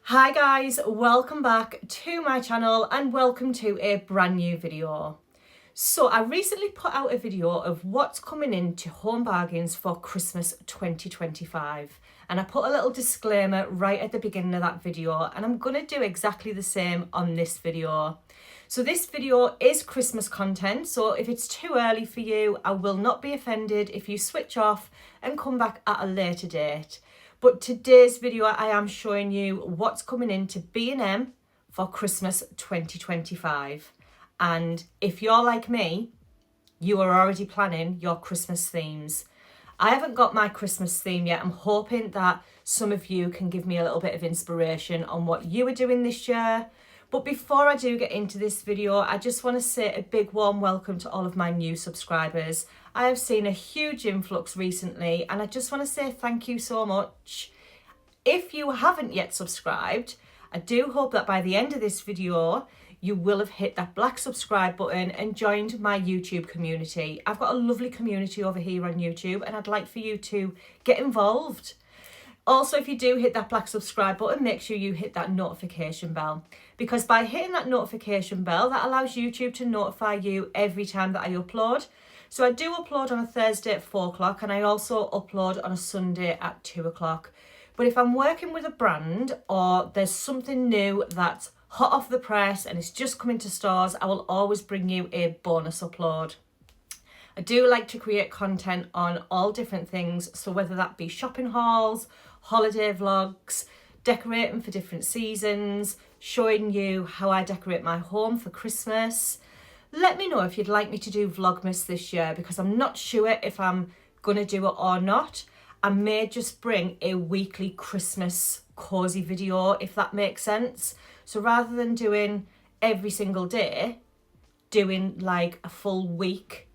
Hi guys, welcome back to my channel and welcome to a brand new video. So I recently put out a video of what's coming into Home Bargains for Christmas 2025, and I put a little disclaimer right at the beginning of that video, and I'm going to do exactly the same on this video. So this video is Christmas content, so if it's too early for you, I will not be offended if you switch off and come back at a later date. But today's video, I am showing you what's coming into B&M for Christmas 2025. And if you're like me, you are already planning your Christmas themes. I haven't got my Christmas theme yet. I'm hoping that some of you can give me a little bit of inspiration on what you are doing this year. But before I do get into this video, I just want to say a big warm welcome to all of my new subscribers. I have seen a huge influx recently and I just want to say thank you so much. If you haven't yet subscribed, I do hope that by the end of this video, you will have hit that black subscribe button and joined my YouTube community. I've got a lovely community over here on YouTube and I'd like for you to get involved. Also, if you do hit that black subscribe button, make sure you hit that notification bell, because by hitting that notification bell, that allows YouTube to notify you every time that I upload. So I do upload on a Thursday at 4 o'clock and I also upload on a Sunday at 2 o'clock. But if I'm working with a brand or there's something new that's hot off the press and it's just coming to stores, I will always bring you a bonus upload. I do like to create content on all different things, so whether that be shopping hauls, holiday vlogs, decorating for different seasons, showing you how I decorate my home for Christmas. Let me know if you'd like me to do Vlogmas this year, because I'm not sure if I'm going to do it or not. I may just bring a weekly Christmas cozy video, if that makes sense. So rather than doing every single day, doing like a full week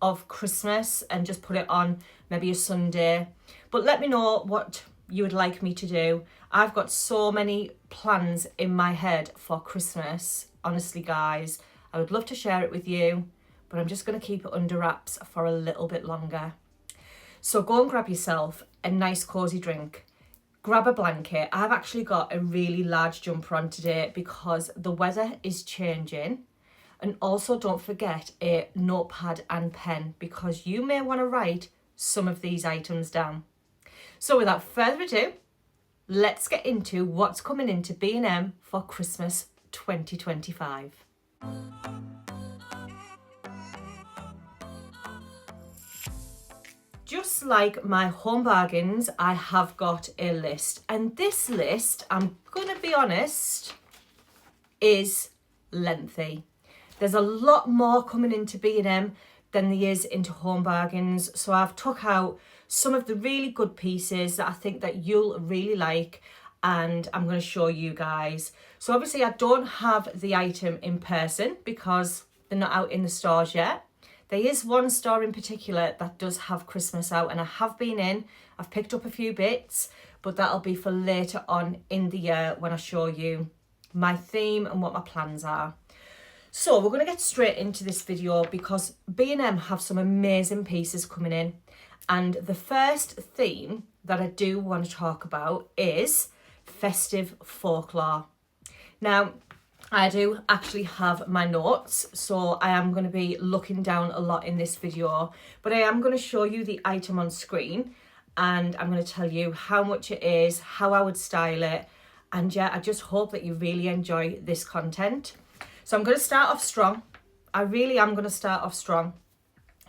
of Christmas and just put it on maybe a Sunday. But let me know what you would like me to do. I've got so many plans in my head for Christmas. Honestly, guys, I would love to share it with you, but I'm just going to keep it under wraps for a little bit longer. So go and grab yourself a nice cozy drink. Grab a blanket. I've actually got a really large jumper on today because the weather is changing. And also don't forget a notepad and pen, because you may want to write some of these items down. So without further ado, let's get into what's coming into B&M for Christmas 2025. Just like my Home Bargains, I have got a list. And this list, I'm going to be honest, is lengthy. There's a lot more coming into B&M than there is into Home Bargains. So I've took out some of the really good pieces that I think that you'll really like, and I'm going to show you guys. So obviously I don't have the item in person because they're not out in the stores yet. There is one store in particular that does have Christmas out, and I have been in. I've picked up a few bits, but that'll be for later on in the year when I show you my theme and what my plans are. So we're going to get straight into this video because B&M have some amazing pieces coming in. And the first theme that I do want to talk about is Festive folklore. Now, I do actually have my notes, so I am going to be looking down a lot in this video, but I am going to show you the item on screen and I'm going to tell you how much it is, how I would style it, and yeah, I just hope that you really enjoy this content. So I'm going to start off strong. I really am going to start off strong.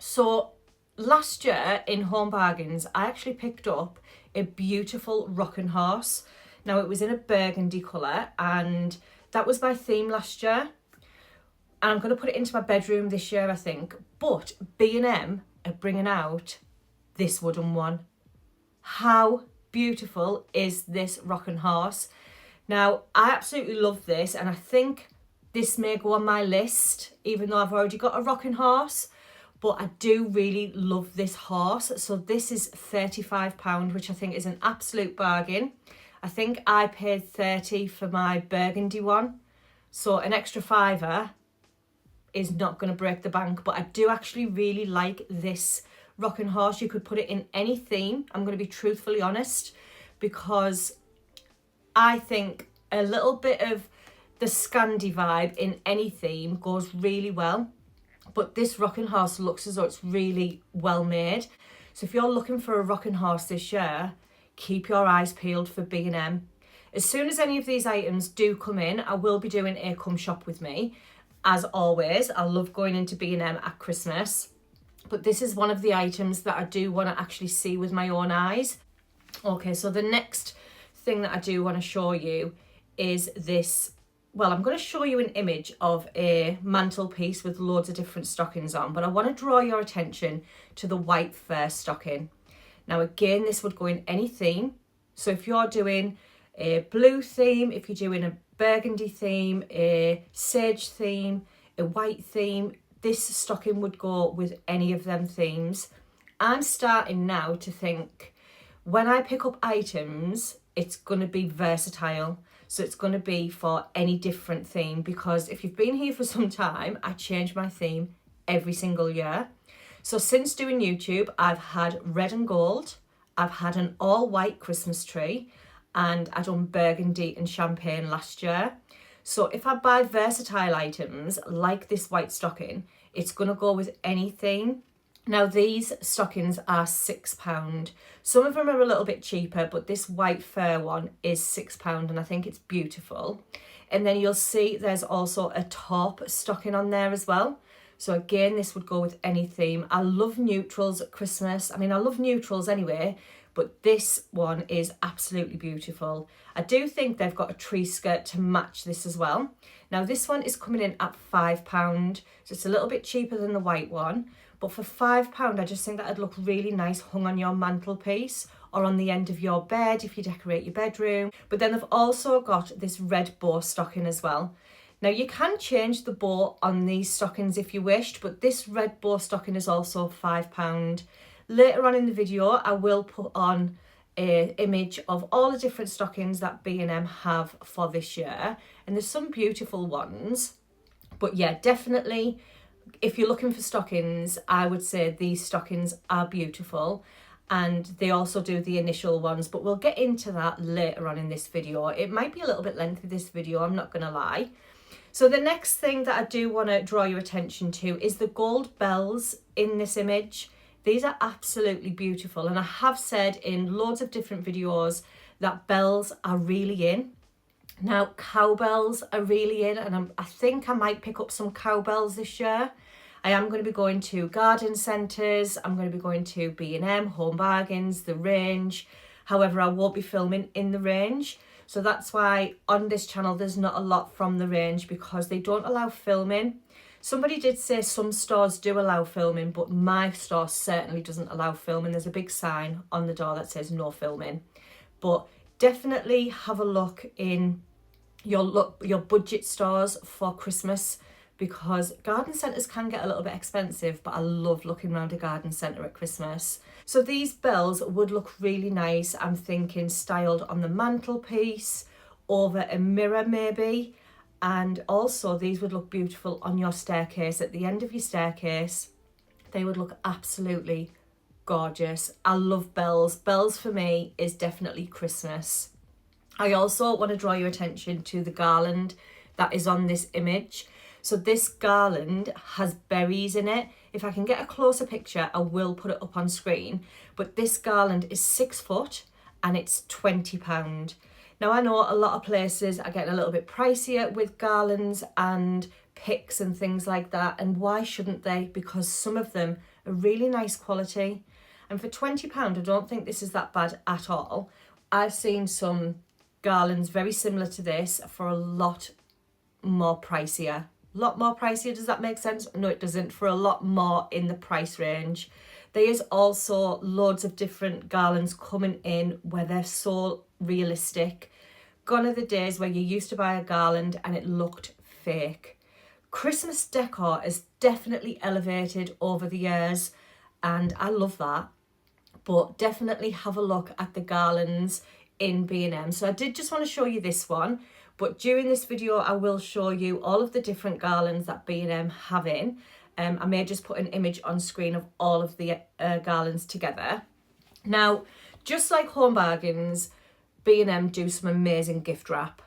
So last year in Home Bargains, I actually picked up a beautiful rocking horse. Now it was in a burgundy colour and that was my theme last year. And I'm going to put it into my bedroom this year, I think. But B&M are bringing out this wooden one. How beautiful is this rocking horse? Now, I absolutely love this, and I think this may go on my list, even though I've already got a rocking horse. But I do really love this horse. So this is £35, which I think is an absolute bargain. I think I paid £30 for my burgundy one. So an extra £5 is not going to break the bank. But I do actually really like this rocking horse. You could put it in any theme. I'm going to be truthfully honest, because I think A little bit of the Scandi vibe in any theme goes really well. But this rocking horse looks as though it's really well made. So if you're looking for a rocking horse this year, keep your eyes peeled for B&M. As soon as any of these items do come in, I will be doing a come shop with me. As always, I love going into B&M at Christmas. But this is one of the items that I do want to actually see with my own eyes. Okay, so the next thing that I do want to show you is this. Well, I'm going to show you an image of a mantelpiece with loads of different stockings on, but I want to draw your attention to the white fur stocking. Now, again, this would go in any theme. So if you're doing a blue theme, if you're doing a burgundy theme, a sage theme, a white theme, this stocking would go with any of them themes. I'm starting now to think when I pick up items, it's going to be versatile. So it's going to be for any different theme, because if you've been here for some time, I change my theme every single year. So since doing YouTube, I've had red and gold, I've had an all white Christmas tree, and I've done burgundy and champagne last year. So if I buy versatile items like this white stocking, it's going to go with any theme. Now these stockings are £6. Some of them are a little bit cheaper, but this white fur one is £6 and I think it's beautiful. And then you'll see there's also a top stocking on there as well. So again, this would go with any theme. I love neutrals at Christmas. I mean, I love neutrals anyway, but this one is absolutely beautiful. I do think they've got a tree skirt to match this as well. Now this one is coming in at £5, so it's a little bit cheaper than the white one. But for £5, I just think that would look really nice hung on your mantelpiece or on the end of your bed if you decorate your bedroom. But then they've also got this red bow stocking as well. Now you can change the bow on these stockings if you wished, but this red bow stocking is also £5. Later on in the video, I will put on an image of all the different stockings that B&M have for this year. And there's some beautiful ones. But yeah, definitely, if you're looking for stockings, I would say these stockings are beautiful. And they also do the initial ones, but we'll get into that later on in this video. It might be a little bit lengthy, this video, I'm not going to lie. So the next thing that I do want to draw your attention to is the gold bells in this image. These are absolutely beautiful. And I have said in loads of different videos that bells are really in. Now, cowbells are really in, and I think I might pick up some cowbells this year. I am going to be going to garden centres. I'm going to be going to B&M, Home Bargains, The Range. However, I won't be filming in The Range. So that's why on this channel, there's not a lot from The Range because they don't allow filming. Somebody did say some stores do allow filming, but my store certainly doesn't allow filming. There's a big sign on the door that says no filming. But definitely have a look in your budget stores for Christmas, because garden centres can get a little bit expensive, but I love looking around a garden centre at Christmas. So these bells would look really nice, I'm thinking styled on the mantelpiece, over a mirror maybe, and also these would look beautiful on your staircase, at the end of your staircase. They would look absolutely gorgeous. I love bells. Bells for me is definitely Christmas. I also want to draw your attention to the garland that is on this image. So this garland has berries in it. If I can get a closer picture, I will put it up on screen. But this garland is 6 foot and it's £20. Now I know a lot of places are getting a little bit pricier with garlands and picks and things like that. And why shouldn't they? Because some of them are really nice quality. And for £20, I don't think this is that bad at all. I've seen some garlands very similar to this for a lot more pricier. A lot more pricier, does that make sense? No, it doesn't. For a lot more in the price range. There is also loads of different garlands coming in where they're so realistic. Gone are the days where you used to buy a garland and it looked fake. Christmas decor is definitely elevated over the years and I love that. But definitely have a look at the garlands in B&M. So I did just want to show you this one, but during this video I will show you all of the different garlands that B&M have in. I may just put an image on screen of all of the garlands together. Now, just like Home Bargains, B&M do some amazing gift wrap.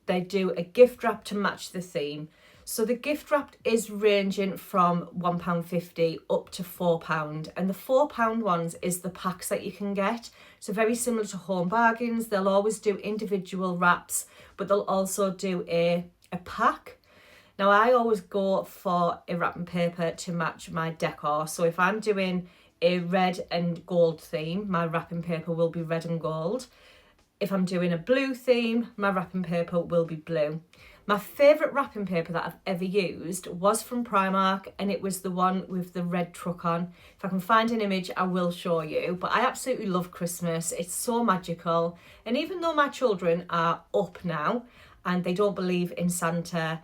they do a gift wrap to match the theme. So the gift wrap is ranging from £1.50 up to £4, and the £4 ones is the packs that you can get. So very similar to Home Bargains, they'll always do individual wraps, but they'll also do a pack. Now I always go for a wrapping paper to match my decor. So if I'm doing a red and gold theme, my wrapping paper will be red and gold. If I'm doing a blue theme, my wrapping paper will be blue. My favourite wrapping paper that I've ever used was from Primark, and it was the one with the red truck on. If I can find an image, I will show you. But I absolutely love Christmas. It's so magical. And even though my children are up now and they don't believe in Santa,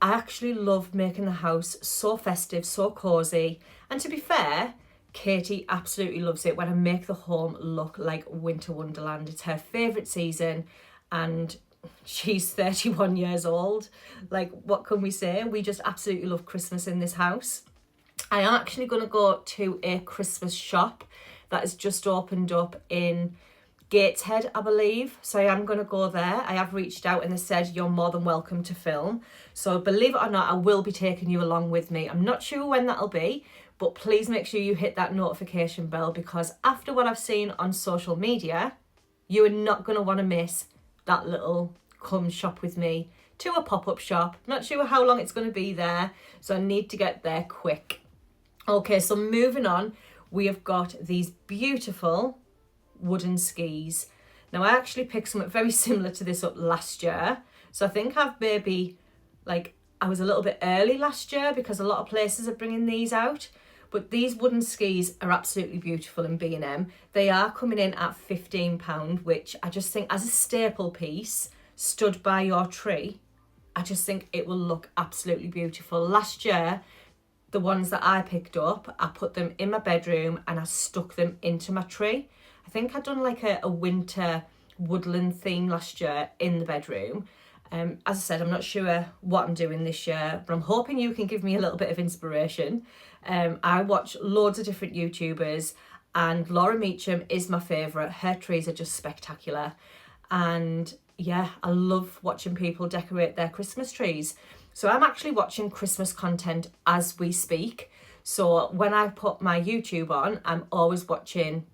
I actually love making the house so festive, so cosy. And to be fair, Katie absolutely loves it when I make the home look like winter wonderland. It's her favourite season, and she's 31 years old. Like, what can we say? We just absolutely love Christmas in this house. I am actually going to go to a Christmas shop that has just opened up in Gateshead, I believe. So I am going to go there. I have reached out and they said you're more than welcome to film. So believe it or not, I will be taking you along with me. I'm not sure when that'll be, but please make sure you hit that notification bell, because after what I've seen on social media, you are not going to want to miss that little come shop with me to a pop-up shop. Not sure how long it's going to be there, so I need to get there quick. Okay, so moving on, we have got these beautiful wooden skis. Now I actually picked something very similar to this up last year, so I think I've maybe, I was a little bit early last year because a lot of places are bringing these out. But these wooden skis are absolutely beautiful in B&M. They are coming in at £15, which I just think as a staple piece stood by your tree, I just think it will look absolutely beautiful. Last year, the ones that I picked up, I put them in my bedroom and I stuck them into my tree. I think I'd done like a winter woodland theme last year in the bedroom. As I said, I'm not sure what I'm doing this year, but I'm hoping you can give me a little bit of inspiration. I watch loads of different YouTubers, and Laura Meacham is my favourite. Her trees are just spectacular. And yeah, I love watching people decorate their Christmas trees. So I'm actually watching Christmas content as we speak. So when I put my YouTube on, I'm always watching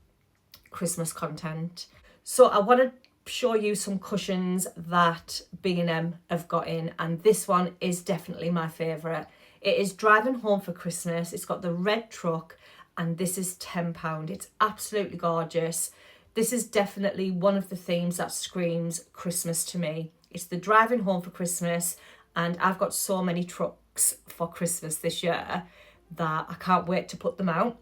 Christmas content. So I want to show you some cushions that B&M have got in, and this one is definitely my favourite. It is Driving Home for Christmas. It's got the red truck, and this is £10. It's absolutely gorgeous. This is definitely one of the themes that screams Christmas to me. It's the Driving Home for Christmas, and I've got so many trucks for Christmas this year that I can't wait to put them out.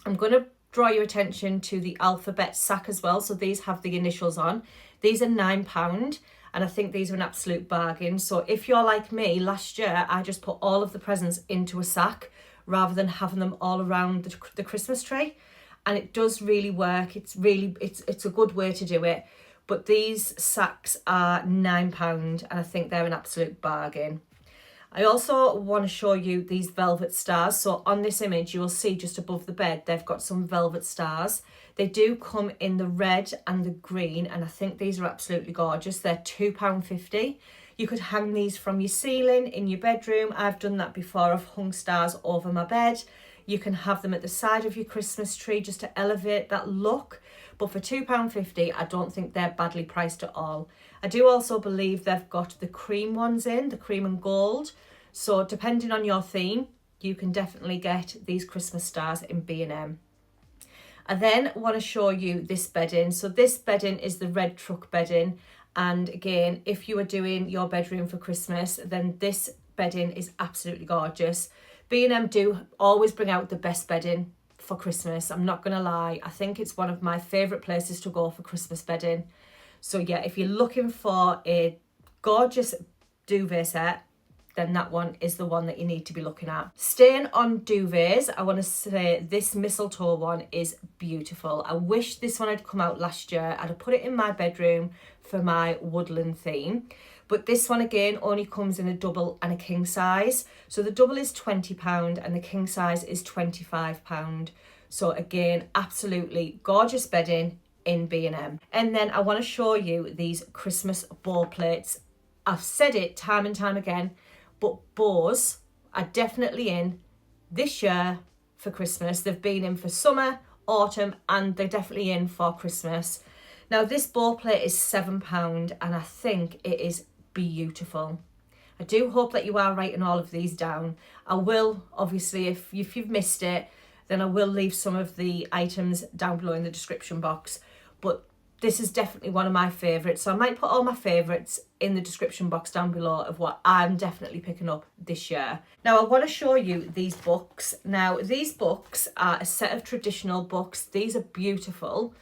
I'm going to draw your attention to the alphabet sack as well. So these have the initials on. These are £9, and I think these are an absolute bargain. So if you're like me, last year I just put all of the presents into a sack rather than having them all around the Christmas tree, and it does really work. It's a good way to do it. But these sacks are £9, and I think they're an absolute bargain. I also want to show you these velvet stars. So on this image, you will see just above the bed, they've got some velvet stars. They do come in the red and the green, and I think these are absolutely gorgeous. They're £2.50. You could hang these from your ceiling in your bedroom. I've done that before. I've hung stars over my bed. You can have them at the side of your Christmas tree just to elevate that look. But for £2.50, I don't think they're badly priced at all. I do also believe they've got the cream ones in, the cream and gold. So depending on your theme, you can definitely get these Christmas stars in B&M. I then want to show you this bedding. So this bedding is the red truck bedding. And again, if you are doing your bedroom for Christmas, then this bedding is absolutely gorgeous. B&M do always bring out the best bedding for Christmas. I'm not going to lie. I think it's one of my favourite places to go for Christmas bedding. So yeah, if you're looking for a gorgeous duvet set, then that one is the one that you need to be looking at. Staying on duvets, I want to say this mistletoe one is beautiful. I wish this one had come out last year. I'd have put it in my bedroom for my woodland theme. But this one again only comes in a double and a king size. So the double is £20 and the king size is £25. So again, absolutely gorgeous bedding in B&M. And then I want to show you these Christmas ball plates. I've said it time and time again, but bows are definitely in this year for Christmas. They've been in for summer, autumn, and they're definitely in for Christmas. Now this bow plate is £7 and I think it is beautiful. I do hope that you are writing all of these down. I will, obviously, if you've missed it, then I will leave some of the items down below in the description box. But this is definitely one of my favourites. So I might put all my favourites in the description box down below of what I'm definitely picking up this year. Now I want to show you these books. Now these books are a set of traditional books. These are beautiful,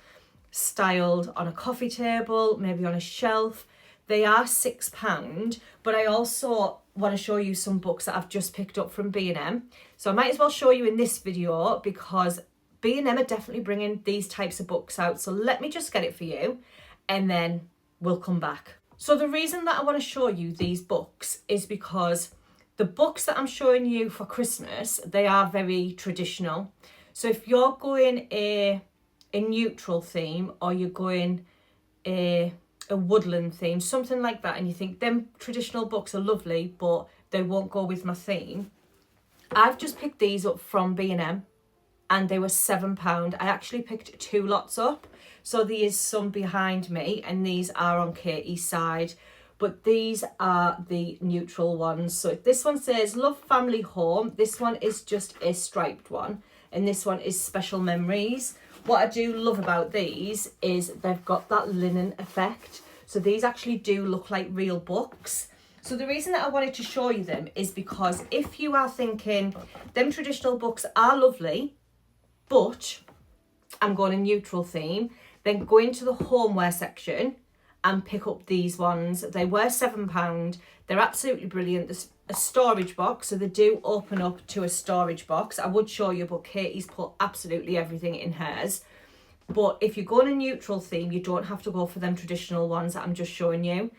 styled on a coffee table, maybe on a shelf. They are £6, but I also want to show you some books that I've just picked up from b&amp. So I might as well show you in this video because b&amp are definitely bringing these types of books out. So let me just get it for you and then we'll come back. So the reason that I want to show you these books is because the books that I'm showing you for Christmas, they are very traditional. So if you're going a neutral theme or you're going a woodland theme, something like that, and you think them traditional books are lovely but they won't go with my theme, I've just picked these up from b&amp and they were £7. I actually picked 2 lots up, so there is some behind me and these are on Katie's side, but these are the neutral ones. So this one says Love, Family, Home. This one is just a striped one and this one is Special Memories. What I do love about these is they've got that linen effect. So these actually do look like real books. So the reason that I wanted to show you them is because if you are thinking them traditional books are lovely, but I'm going a neutral theme, then go into the homeware section and pick up these ones. They were £7. They're absolutely brilliant. There's a storage box, so they do open up to a storage box. I would show you, but Katie's put absolutely everything in hers. But if you go on a neutral theme, you don't have to go for them traditional ones that I'm just showing you.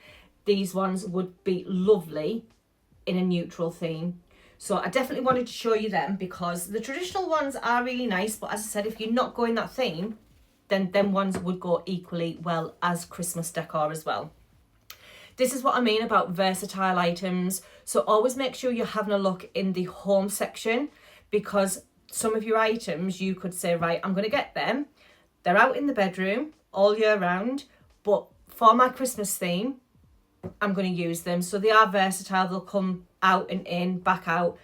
These ones would be lovely in a neutral theme. So I definitely wanted to show you them because the traditional ones are really nice. But as I said, if you're not going that theme, then them ones would go equally well as Christmas decor as well. This is what I mean about versatile items. So always make sure you're having a look in the home section, because some of your items you could say, right, I'm going to get them. They're out in the bedroom all year round, but for my Christmas theme, I'm going to use them. So they are versatile. They'll come out and in, back out.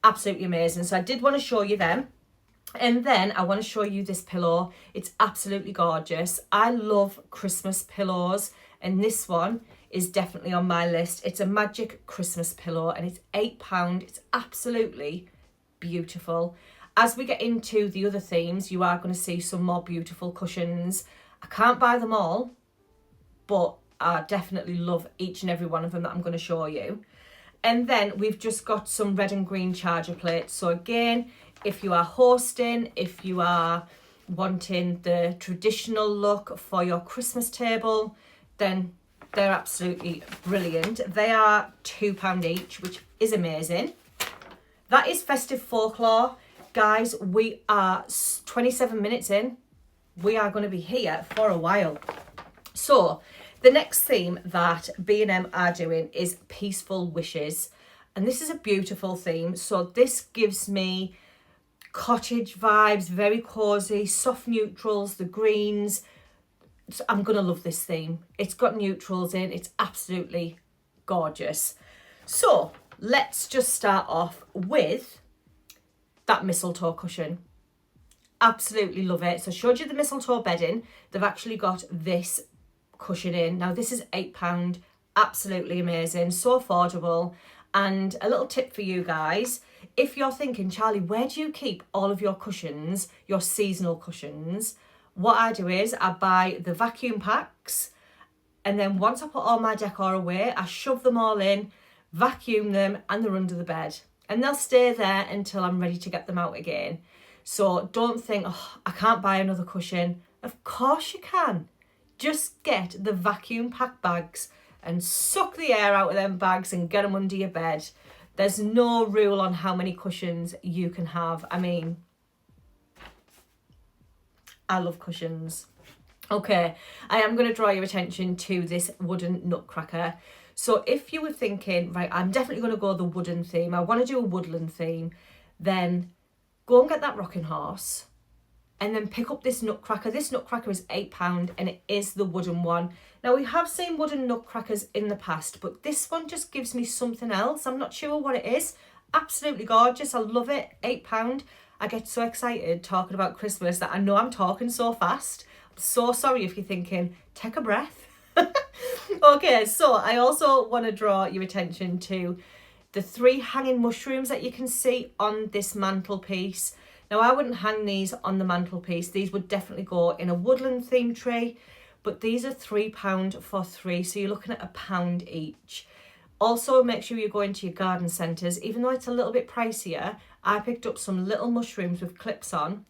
Absolutely amazing. So I did want to show you them. And then I want to show you this pillow. It's absolutely gorgeous. I love Christmas pillows, and this one is definitely on my list. It's a magic Christmas pillow and it's £8. It's absolutely beautiful. As we get into the other themes, you are going to see some more beautiful cushions. I can't buy them all, but I definitely love each and every one of them that I'm going to show you. And then we've just got some red and green charger plates. So again, if you are hosting, if you are wanting the traditional look for your Christmas table, then they're absolutely brilliant. They are £2 each, which is amazing. That is Festive Folklore. Guys, we are 27 minutes in. We are going to be here for a while. So the next theme that b&amp are doing is Peaceful Wishes. And this is a beautiful theme. So this gives me cottage vibes, very cozy, soft neutrals, the greens. So I'm going to love this theme. It's got neutrals in. It's absolutely gorgeous. So let's just start off with that mistletoe cushion. Absolutely love it. So I showed you the mistletoe bedding. They've actually got this cushion in. Now this is £8. Absolutely amazing. So affordable. And a little tip for you guys. If you're thinking, Charlie, where do you keep all of your cushions, your seasonal cushions? What I do is I buy the vacuum packs, and then once I put all my decor away, I shove them all in, vacuum them, and they're under the bed. And they'll stay there until I'm ready to get them out again. So don't think, oh, I can't buy another cushion. Of course you can. Just get the vacuum pack bags and suck the air out of them bags and get them under your bed. There's no rule on how many cushions you can have. I mean, I love cushions. Okay, I am going to draw your attention to this wooden nutcracker. So if you were thinking, right, I'm definitely going to go the wooden theme, I want to do a woodland theme, then go and get that rocking horse and then pick up this nutcracker. This nutcracker is £8 and it is the wooden one. Now, we have seen wooden nutcrackers in the past, but this one just gives me something else. I'm not sure what it is. Absolutely gorgeous. I love it. £8. I get so excited talking about Christmas that I know I'm talking so fast. I'm so sorry if you're thinking, take a breath. Okay, so I also want to draw your attention to the 3 hanging mushrooms that you can see on this mantelpiece. Now, I wouldn't hang these on the mantelpiece. These would definitely go in a woodland theme tree, but these are £3 for 3, so you're looking at £1 each. Also, make sure you go into your garden centres. Even though it's a little bit pricier, I picked up some little mushrooms with clips on.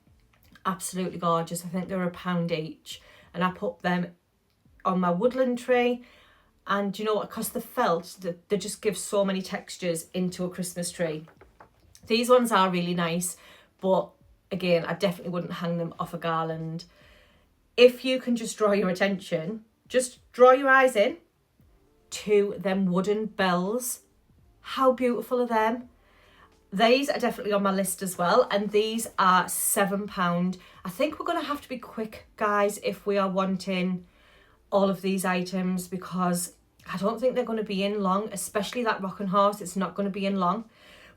Absolutely gorgeous. I think they're £1 each, and I put them on my woodland tree. And you know what, because the felt, they just give so many textures into a Christmas tree. These ones are really nice, but again, I definitely wouldn't hang them off a garland. If you can just draw your attention, just draw your eyes in to them wooden bells. How beautiful are them? These are definitely on my list as well, and these are £7. I think we're going to have to be quick, guys, if we are wanting all of these items, because I don't think they're going to be in long, especially that rocking horse. It's not going to be in long.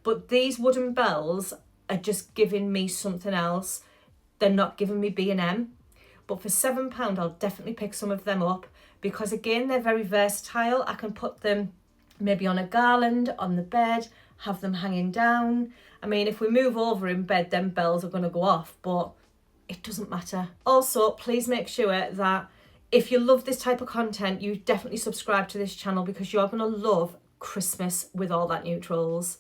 But these wooden bells are just giving me something else. They're not giving me B&M. But for £7, I'll definitely pick some of them up, because again, they're very versatile. I can put them maybe on a garland, on the bed, have them hanging down. I mean, if we move over in bed, then bells are going to go off, but it doesn't matter. Also, please make sure that if you love this type of content, you definitely subscribe to this channel, because you're going to love Christmas with Allthatneutrals.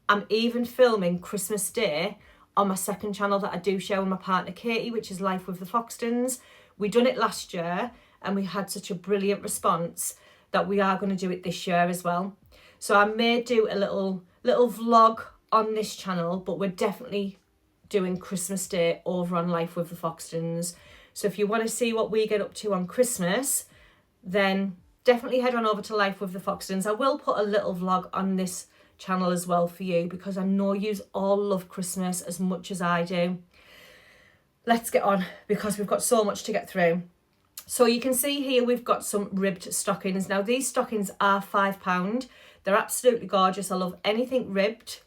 I'm even filming Christmas Day on my second channel that I do share with my partner Katie, which is Life with the Foxtons. We done it last year and we had such a brilliant response that we are going to do it this year as well. So I may do a little vlog on this channel, but we're definitely doing Christmas Day over on Life with the Foxtons. So if you want to see what we get up to on Christmas, then definitely head on over to Life with the Foxtons. I will put a little vlog on this channel as well for you, because I know you all love Christmas as much as I do. Let's get on, because we've got so much to get through. So you can see here we've got some ribbed stockings. Now these stockings are £5. They're absolutely gorgeous. I love anything ribbed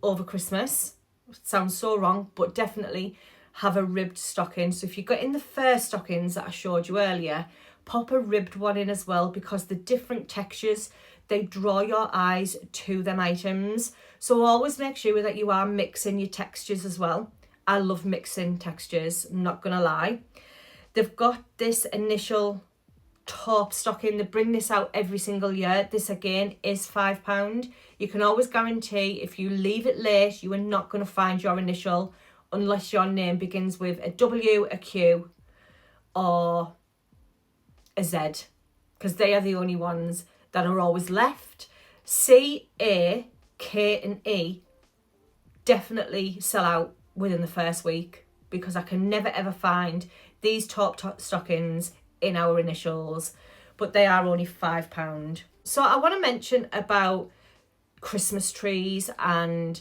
over Christmas. It sounds so wrong, but definitely have a ribbed stocking. So if you got in the fur stockings that I showed you earlier, pop a ribbed one in as well, because the different textures, they draw your eyes to them items. So always make sure that you are mixing your textures as well. I love mixing textures, I'm not gonna lie. They've got this initial top stocking. They bring this out every single year. This again is £5. You can always guarantee if you leave it late, you are not going to find your initial unless your name begins with a W, a Q or a Z, because they are the only ones that are always left. C, A, K and E definitely sell out within the first week, because I can never ever find these top stockings in our initials, but they are only £5. So I want to mention about Christmas trees and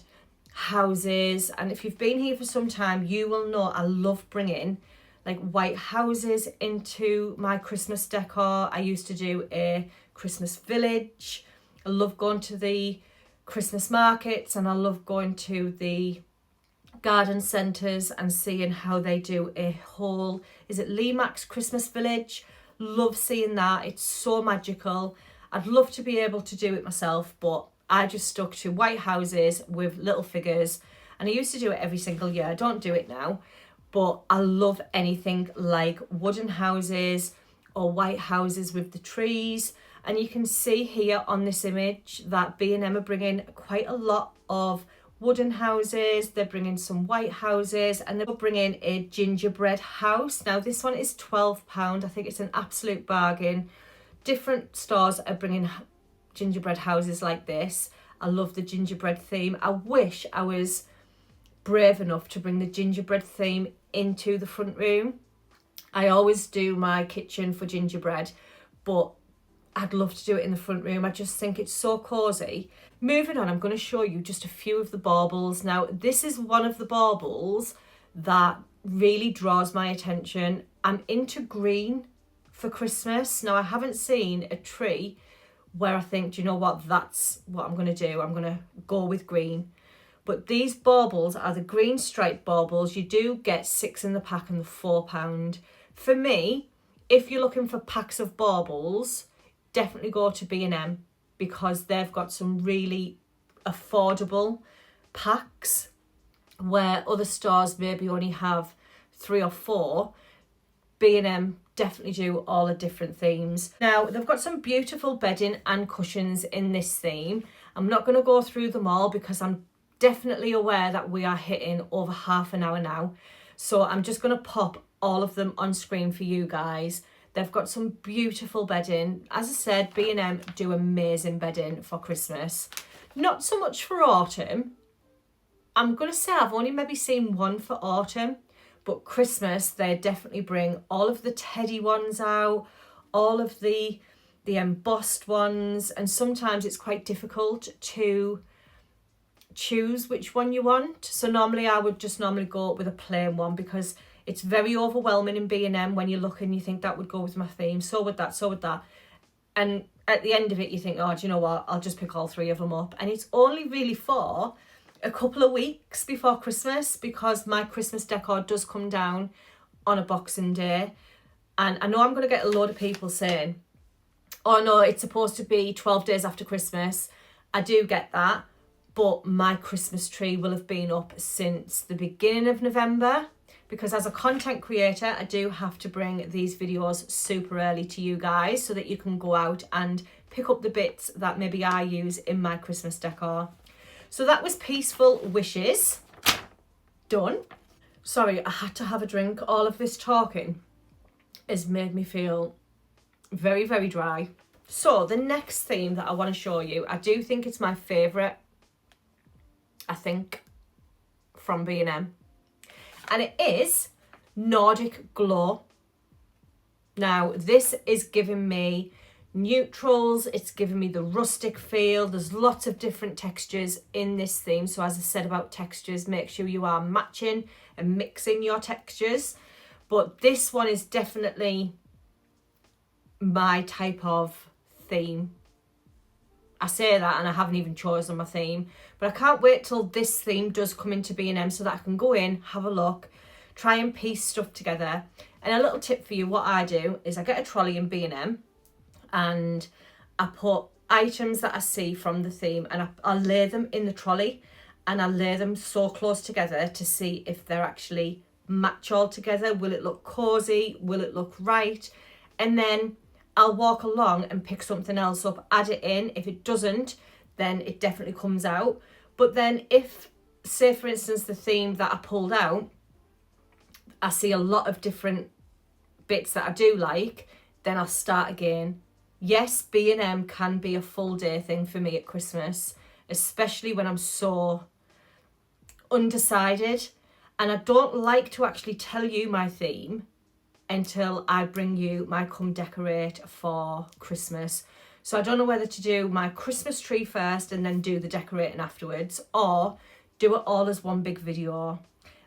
houses, and if you've been here for some time, you will know I love bringing like white houses into my Christmas decor. I used to do a Christmas village. I love going to the Christmas markets, and I love going to the garden centres and seeing how they do a whole, is it Limax Christmas village? Love seeing that. It's so magical. I'd love to be able to do it myself, but I just stuck to white houses with little figures, and I used to do it every single year. I don't do it now, but I love anything like wooden houses or white houses with the trees. And you can see here on this image that B&M are bringing quite a lot of wooden houses. They're bringing some white houses, and they're bringing a gingerbread house. Now this one is £12. I think it's an absolute bargain. Different stores are bringing gingerbread houses like this. I love the gingerbread theme. I wish I was brave enough to bring the gingerbread theme into the front room. I always do my kitchen for gingerbread, but I'd love to do it in the front room. I just think it's so cosy. Moving on, I'm going to show you just a few of the baubles. Now, this is one of the baubles that really draws my attention. I'm into green for Christmas. Now, I haven't seen a tree where I think, do you know what, that's what I'm going to do. I'm going to go with green. But these baubles are the green striped baubles. You do get 6 in the pack and the £4. For me, if you're looking for packs of baubles, definitely go to B&M because they've got some really affordable packs where other stores maybe only have 3 or 4. B&M definitely do all the different themes. Now, they've got some beautiful bedding and cushions in this theme. I'm not going to go through them all because I'm definitely aware that we are hitting over half an hour now. So I'm just going to pop all of them on screen for you guys. They've got some beautiful bedding. As I said, B&M do amazing bedding for Christmas. Not so much for autumn. I'm going to say I've only maybe seen one for autumn, but Christmas, they definitely bring all of the teddy ones out, all of the embossed ones, and sometimes it's quite difficult to choose which one you want. So normally I would just go with a plain one because it's very overwhelming in B&M when you look and you think that would go with my theme, so would that, so would that. And at the end of it, you think, oh, do you know what? I'll just pick all 3 of them up. And it's only really for a couple of weeks before Christmas because my Christmas decor does come down on a Boxing Day. And I know I'm going to get a load of people saying, oh no, it's supposed to be 12 days after Christmas. I do get that. But my Christmas tree will have been up since the beginning of November. Because as a content creator, I do have to bring these videos super early to you guys so that you can go out and pick up the bits that maybe I use in my Christmas decor. So that was Peaceful Wishes. Done. Sorry, I had to have a drink. All of this talking has made me feel very, very dry. So the next theme that I want to show you, I do think it's my favourite, I think, from B&M. And it is Nordic Glow. Now, this is giving me neutrals. It's giving me the rustic feel. There's lots of different textures in this theme. So as I said about textures, make sure you are matching and mixing your textures. But this one is definitely my type of theme. I say that and I haven't even chosen my theme, but I can't wait till this theme does come into B&M so that I can go in, have a look, try and piece stuff together. And a little tip for you, what I do is I get a trolley in B&M and I put items that I see from the theme and I lay them in the trolley and I lay them so close together to see if they're actually match all together. Will it look cozy? Will it look right? And then I'll walk along and pick something else up, add it in. If it doesn't, then it definitely comes out. But then if, say for instance, the theme that I pulled out, I see a lot of different bits that I do like, then I'll start again. Yes, B&M can be a full day thing for me at Christmas, especially when I'm so undecided. And I don't like to actually tell you my theme until I bring you my come decorate for Christmas. So I don't know whether to do my Christmas tree first and then do the decorating afterwards, or do it all as one big video.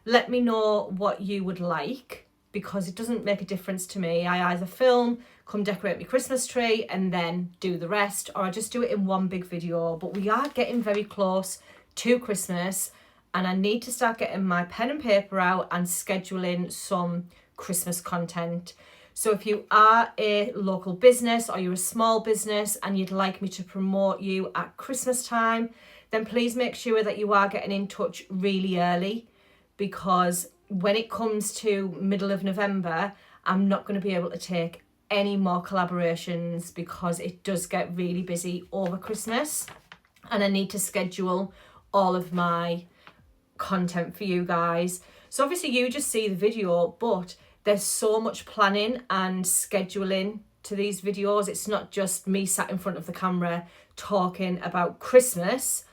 Let me know what you would like, because it doesn't make a difference to me. I either film, come decorate my Christmas tree and then do the rest, or I just do it in one big video. But we are getting very close to Christmas and I need to start getting my pen and paper out and scheduling some Christmas content. So if you are a local business or you're a small business and you'd like me to promote you at Christmas time, then please make sure that you are getting in touch really early, because when it comes to middle of November, I'm not going to be able to take any more collaborations because it does get really busy over Christmas and I need to schedule all of my content for you guys. So obviously you just see the video, but there's so much planning and scheduling to these videos. It's not just me sat in front of the camera talking about Christmas.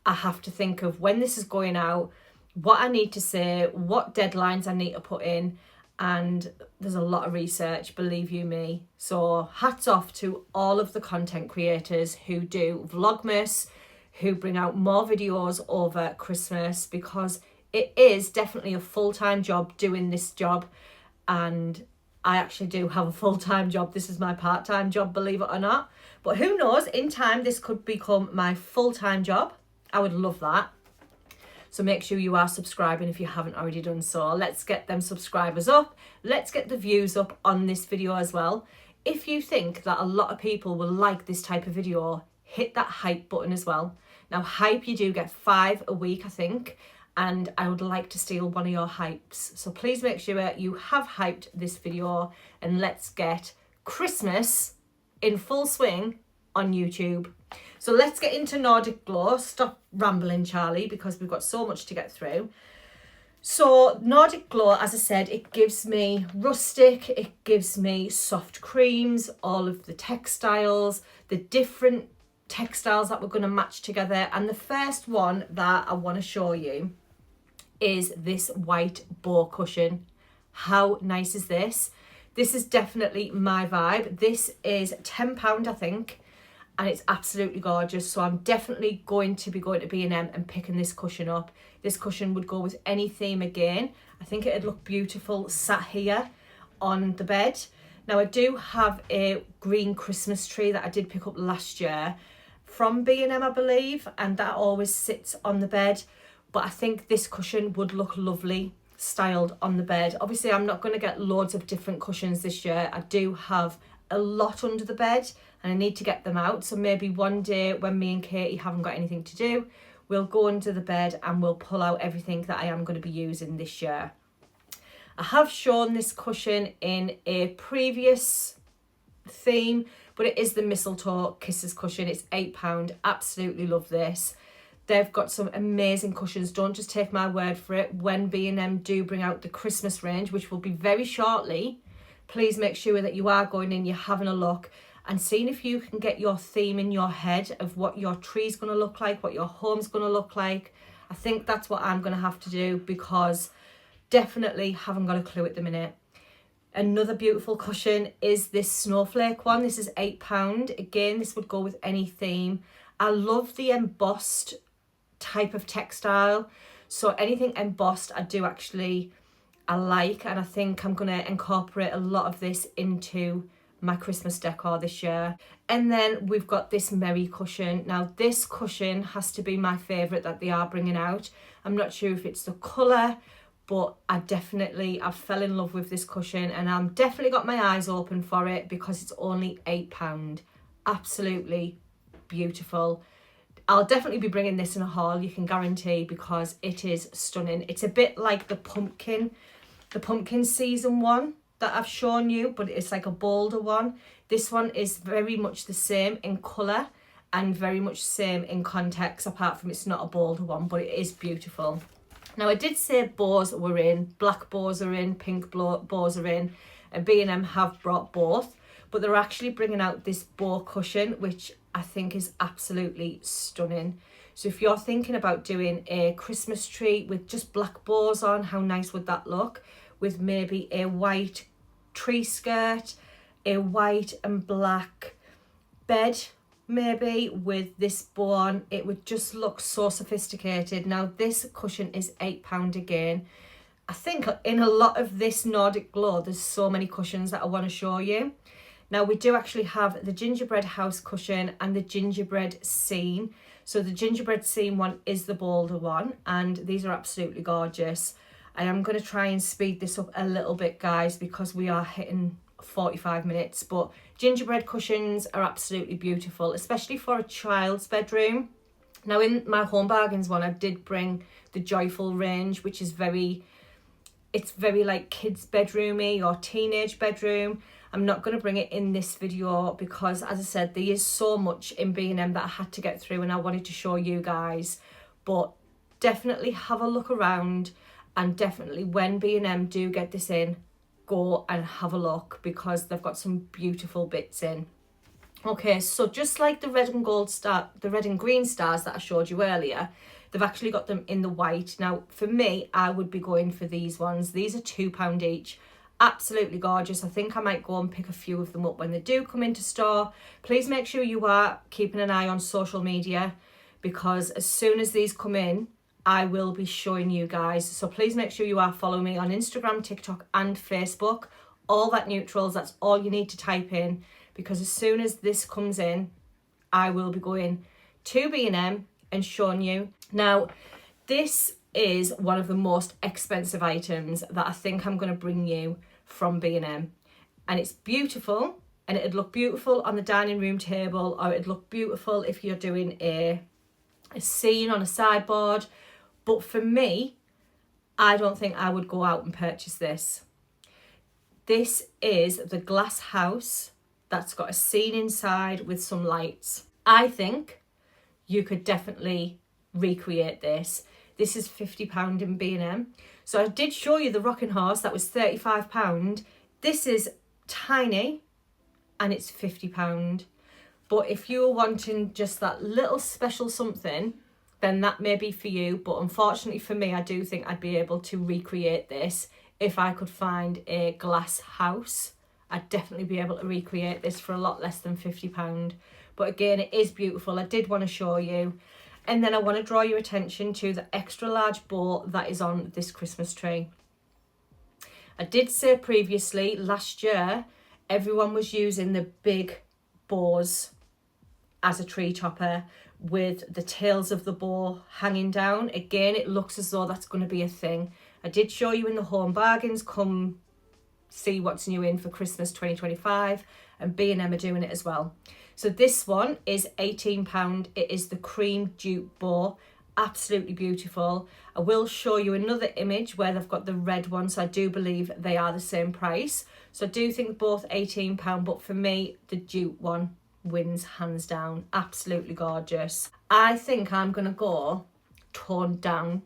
I have to think of when this is going out, what I need to say, what deadlines I need to put in. and there's a lot of research, believe you me. So hats off to all of the content creators who do Vlogmas, who bring out more videos over Christmas, because it is definitely a full-time job doing this job. And I actually do have a full-time job. This is my part-time job, believe it or not. But who knows, in time this could become my full-time job. I would love that. So make sure you are subscribing if you haven't already done so. Let's get them subscribers up. Let's get the views up on this video as well. If you think that a lot of people will like this type of video, hit that hype button as well. Now, hype, you do get 5 a week, I think, and I would like to steal one of your hypes. So please make sure you have hyped this video, and let's get Christmas in full swing on YouTube. So let's get into Nordic Glow. Stop rambling, Charlie, because we've got so much to get through. So Nordic Glow, as I said, it gives me rustic, it gives me soft creams, all of the textiles, the different textiles that we're going to match together. And the first one that I want to show you is this white bow cushion. How nice is this? This is definitely my vibe. This is £10, I think, and it's absolutely gorgeous. So I'm definitely going to be going to B&M and picking this cushion up. This cushion would go with any theme again. I think it'd look beautiful sat here on the bed. Now, I do have a green Christmas tree that I did pick up last year from B&M, I believe, and that always sits on the bed. But I think this cushion would look lovely styled on the bed. Obviously, I'm not going to get loads of different cushions this year. I do have a lot under the bed and I need to get them out. So maybe one day when me and Katie haven't got anything to do, we'll go under the bed and we'll pull out everything that I am going to be using this year. I have shown this cushion in a previous theme, but it is the Mistletoe Kisses cushion. It's £8. Absolutely love this. They've got some amazing cushions. Don't just take my word for it. When B&M do bring out the Christmas range, which will be very shortly, please make sure that you are going in, you're having a look and seeing if you can get your theme in your head of what your tree's going to look like, what your home's going to look like. I think that's what I'm going to have to do, because definitely haven't got a clue at the minute. Another beautiful cushion is this snowflake one. This is £8. Again, this would go with any theme. I love the embossed type of textile. So anything embossed, I like, and I think I'm going to incorporate a lot of this into my Christmas decor this year. And then we've got this Merry cushion. Now, this cushion has to be my favourite that they are bringing out. I'm not sure if it's the colour, but I fell in love with this cushion, and I'm definitely got my eyes open for it because it's only £8. Absolutely beautiful. I'll definitely be bringing this in a haul, you can guarantee, because it is stunning. It's a bit like the pumpkin season one that I've shown you, but it's like a bolder one. This one is very much the same in colour and very much same in context, apart from it's not a bolder one, but it is beautiful. Now, I did say bows were in, black bows are in, pink bows are in, and B&M have brought both, but they're actually bringing out this bow cushion, which I think is absolutely stunning. So if you're thinking about doing a Christmas tree with just black bows on, how nice would that look? With maybe a white tree skirt, a white and black bed, maybe with this bow on, it would just look so sophisticated. Now, this cushion is £8 again. I think in a lot of this Nordic Glow, there's so many cushions that I want to show you. Now, we do actually have the gingerbread house cushion and the gingerbread scene. So the gingerbread scene one is the bolder one, and these are absolutely gorgeous. I am going to try and speed this up a little bit, guys, because we are hitting 45 minutes. But gingerbread cushions are absolutely beautiful, especially for a child's bedroom. Now, in my Home Bargains one, I did bring the Joyful range, which is very like kids' bedroomy or teenage bedroom. I'm not going to bring it in this video because, as I said, there is so much in B&M that I had to get through and I wanted to show you guys. But definitely have a look around, and definitely when B&M do get this in, go and have a look because they've got some beautiful bits in. Okay, so just like the red and green stars that I showed you earlier, they've actually got them in the white. Now, for me, I would be going for these ones. These are £2 each. Absolutely gorgeous. I think I might go and pick a few of them up when they do come into store. Please make sure you are keeping an eye on social media, because as soon as these come in, I will be showing you guys. So please make sure you are following me on Instagram, TikTok and Facebook. Allthatneutrals, that's all you need to type in, because as soon as this comes in, I will be going to B&M and showing you. Now, this is one of the most expensive items that I think I'm going to bring you from B&M. And it's beautiful, and it'd look beautiful on the dining room table, or it'd look beautiful if you're doing a scene on a sideboard. But for me, I don't think I would go out and purchase this. This is the glass house that's got a scene inside with some lights. I think you could definitely recreate this. This is £50 in B&M. So I did show you the rocking horse, that was £35. This is tiny and it's £50. But if you're wanting just that little special something, then that may be for you. But unfortunately for me, I do think I'd be able to recreate this if I could find a glass house. I'd definitely be able to recreate this for a lot less than £50. But again, it is beautiful. I did want to show you. And then I want to draw your attention to the extra large bow that is on this Christmas tree. I did say previously, last year, everyone was using the big bows as a tree topper with the tails of the bow hanging down. Again, it looks as though that's going to be a thing. I did show you in the home bargains, come see what's new in for Christmas 2025, and B&M are doing it as well. So this one is £18. It is the cream dupe bow. Absolutely beautiful. I will show you another image where they've got the red one, so I do believe they are the same price. So I do think both £18, but for me, the dupe one wins hands down. Absolutely gorgeous. I think I'm going to go toned down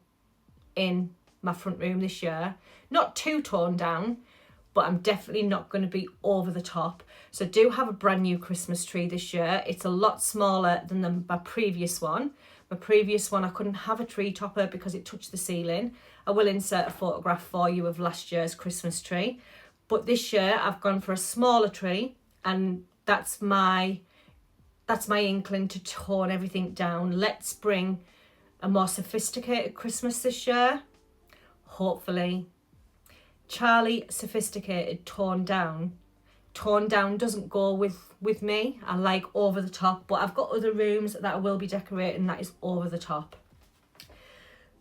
in my front room this year. Not too toned down, but I'm definitely not going to be over the top. So I do have a brand new Christmas tree this year. It's a lot smaller than my previous one. My previous one, I couldn't have a tree topper because it touched the ceiling. I will insert a photograph for you of last year's Christmas tree. But this year I've gone for a smaller tree, and that's my inkling to tone everything down. Let's bring a more sophisticated Christmas this year. Hopefully. Charlie, sophisticated, toned down. Toned down doesn't go with me. I like over the top, but I've got other rooms that I will be decorating that is over the top.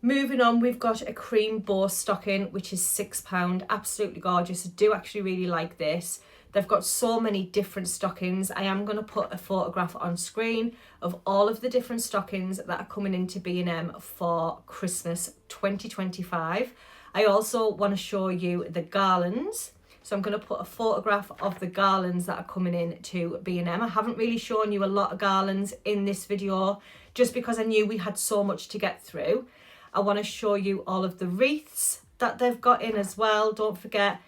Moving on, we've got a cream bow stocking, which is £6. Absolutely gorgeous. I do actually really like this. They've got so many different stockings. I am going to put a photograph on screen of all of the different stockings that are coming into B&M for Christmas 2025. I also want to show you the garlands. So I'm going to put a photograph of the garlands that are coming in to B&M. I haven't really shown you a lot of garlands in this video, just because I knew we had so much to get through. I want to show you all of the wreaths that they've got in as well. Don't forget,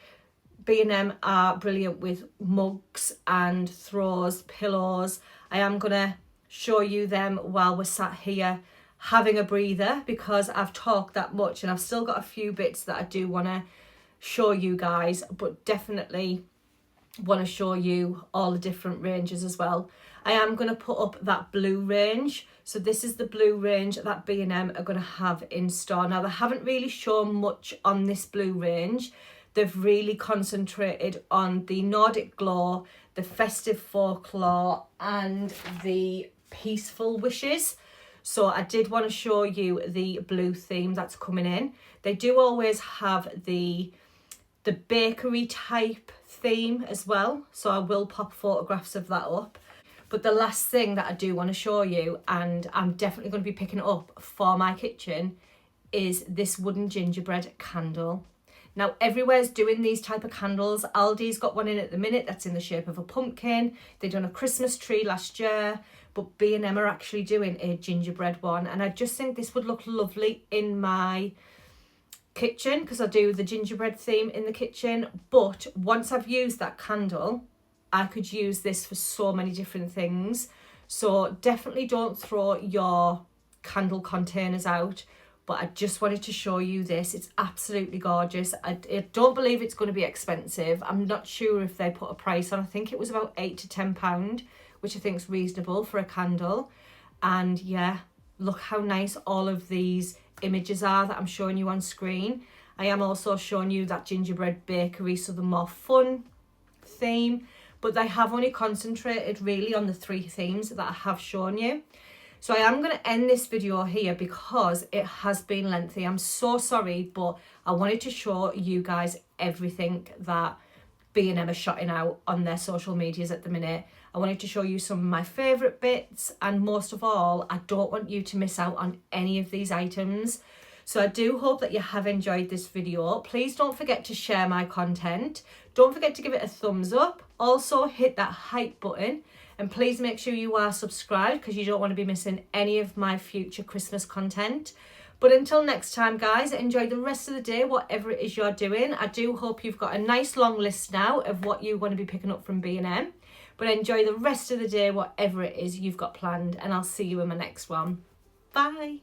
B&M are brilliant with mugs and throws, pillows. I am going to show you them while we're sat here having a breather, because I've talked that much and I've still got a few bits that I do want to show you guys, but definitely want to show you all the different ranges as well. I am going to put up that blue range. So this is the blue range that B&M are going to have in store. Now, they haven't really shown much on this blue range. They've really concentrated on the Nordic glow, the festive folklore and the peaceful wishes. So I did want to show you the blue theme that's coming in. They do always have the bakery type theme as well. So I will pop photographs of that up. But the last thing that I do want to show you, and I'm definitely going to be picking it up for my kitchen, is this wooden gingerbread candle. Now, everywhere's doing these type of candles. Aldi's got one in at the minute that's in the shape of a pumpkin. They done a Christmas tree last year, but B&M are actually doing a gingerbread one. And I just think this would look lovely in my kitchen, because I do the gingerbread theme in the kitchen. But once I've used that candle, I could use this for so many different things. So definitely don't throw your candle containers out. but I just wanted to show you this. It's absolutely gorgeous. I don't believe it's going to be expensive. I'm not sure if they put a price on. I think it was about £8 to £10, which I think is reasonable for a candle. And yeah, look how nice all of these images are that I'm showing you on screen. I am also showing you that gingerbread bakery, so the more fun theme, but they have only concentrated really on the 3 themes that I have shown you. So I am going to end this video here because it has been lengthy. I'm so sorry, but I wanted to show you guys everything that B&M are shotting out on their social medias at the minute. I wanted to show you some of my favourite bits, and most of all, I don't want you to miss out on any of these items. So I do hope that you have enjoyed this video. Please don't forget to share my content. Don't forget to give it a thumbs up. Also hit that hype button. And please make sure you are subscribed because you don't want to be missing any of my future Christmas content. But until next time, guys, enjoy the rest of the day, whatever it is you're doing. I do hope you've got a nice long list now of what you want to be picking up from B&M. But enjoy the rest of the day, whatever it is you've got planned. And I'll see you in my next one. Bye.